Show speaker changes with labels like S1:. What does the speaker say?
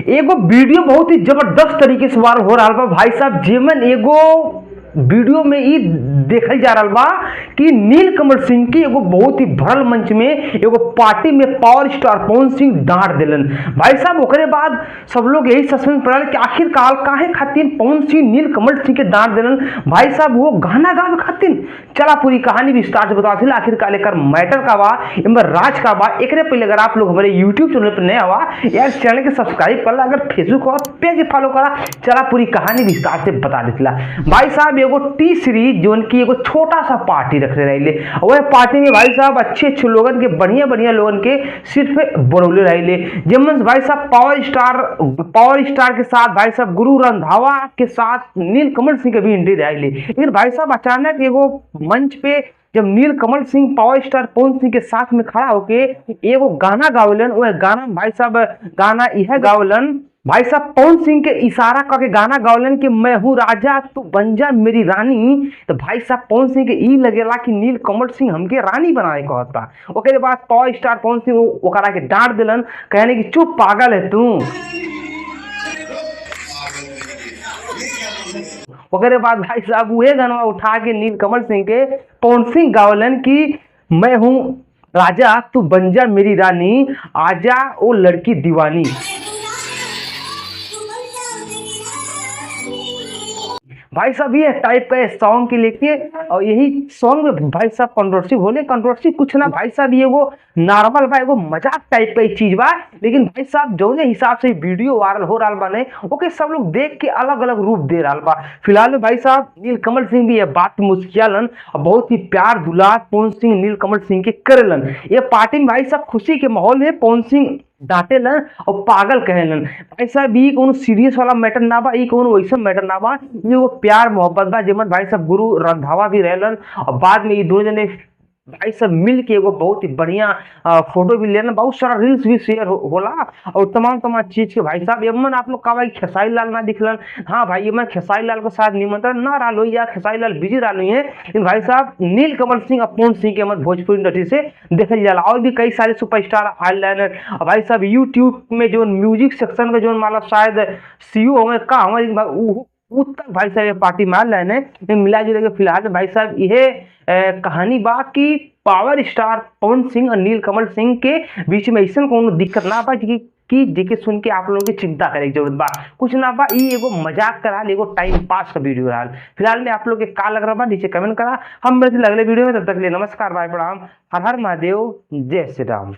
S1: एगो वीडियो बहुत ही जबरदस्त तरीके से वायरल हो रहा बा भाई साहब, जेमन एगो वीडियो में ई देखल जा रहा बा कि नीलकमल सिंह की एगो बहुत ही भरल मंच में एगो पार्टी में पावर स्टार पवन सिंह डांट दिलन भाई साहब। ओकरे बाद सब लोग यही सस्पेंस पड़ल कि आखिरकार काहे खातिर पवन सिंह नीलकमल सिंह के डांट दिलन भाई साहब। वो गाना गावे खातिर चला पूरी कहानी विस्तार से बताते आखिरकार एकर मैटर का बा, एमर राज का बा। एकरे पहले अगर आप लोग हमारे यूट्यूब चैनल पर नया हुआ यार चैनल के सब्सक्राइब कर ला, अगर फेसबुक और पेज फॉलो करा। चला पूरी कहानी विस्तार से बता देला भाई साहब। एगो टी सीरीज जोन की एगो छोटा सा पार्टी रखले रहिले, वह पार्टी में भाई साहब अच्छे अच्छे लोगन के बढ़िया बढ़िया लोगन के सिर्फ बनौले रहिले, जेमन भाई साहब पावर स्टार के साथ भाई साहब गुरु रंधावा के साथ नीलकमल सिंह के भी एंट्री रहिले। लेकिन भाई साहब अचानक एगो मंच पे जब नीलकमल सिंह पावर स्टार पवन सिंह के साथ में खड़ा होके एगो गाना गावलन, वह गाना भाई साहब गाना यह गावलन भाई साहब पवन सिंह के इशारा करके गाना गावलन कि मैं हूँ राजा तू बन जा मेरी रानी। तो भाई साहब पवन सिंह के ई लगेला कि नीलकमल सिंह हमके रानी बनाए कहता। ओकरे बाद पावर स्टार पवन सिंह ओकरा के डांट दिलन, कहने कि चुप पागल है तू। ओकरे बाद भाई साहब वह गाना उठा के नीलकमल सिंह के पवन सिंह गावलन कि मैं हूँ राजा तू बन जा मेरी रानी, आजा ओ लड़की दीवानी। भाई साहब ये टाइप का सॉन्ग के लेके और यही सॉन्ग में भाई साहब कंट्रोवर्सी बोले, कंट्रोवर्सी कुछ ना भाई साहब, ये वो नॉर्मल बा, एगो मजाक टाइप का चीज बा। लेकिन भाई साहब जो हिसाब से वीडियो वायरल हो रहा बा ने ओके सब लोग देख के अलग अलग रूप दे रहा बा। फिलहाल में भाई साहब नीलकमल सिंह भी ये बात मुस्कियालन और बहुत ही प्यार दुलार पवन सिंह नीलकमल सिंह के करेलन। ये पार्टी में भाई साहब खुशी के माहौल में पवन सिंह डांटेलन और पागल कहेलन। भाई साहब ये कोनो सीरियस वाला मैटर ना बा, ये कोनो वैसा मैटर ना बा, ये वो प्यार मोहब्बत बा, जेमन भाई साहब गुरु रंधावा भी रहलन और बाद में ये दोनों जने भाई सब मिल के एगो बहुत ही बढ़िया फोटो भी लेना, बहुत सारा रील्स भी शेयर होला और तमाम चीज के भाई साहब। एमन आप लोग कहा खेसारी लाल ना दिखलन, हाँ भाई एमन खेसारी लाल के साथ निमंत्रण ना रहा या खेसारी लाल बिजी रहा है। लेकिन भाई साहब नीलकमल सिंह और पवन सिंह के एमन भोजपुरी इंडस्ट्री से देखल जाला और भी कई सारे सुपरस्टार आइलाइनर भाई साहब यूट्यूब में जो म्यूजिक सेक्शन का जो मतलब शायद सीयू हमें का हमारे तक भाई साहब ये पार्टी मार लाने मिला जुला। फिलहाल में भाई साहब यह कहानी बा कि पावर स्टार पवन सिंह और नीलकमल सिंह के बीच में ऐसा कोनो दिक्कत ना बा कि जेके सुन के आप लोगों की चिंता करे की जरूरत बा, कुछ ना बा। ई एगो मजाक करा, एगो टाइम पास का वीडियो रहा। फिलहाल में आप लोग के का लग रहा बा नीचे कमेंट करा। हम मिलते अगले वीडियो में, तब तक लिए नमस्कार, बाय प्रणाम, हर हर महादेव, जय श्री राम।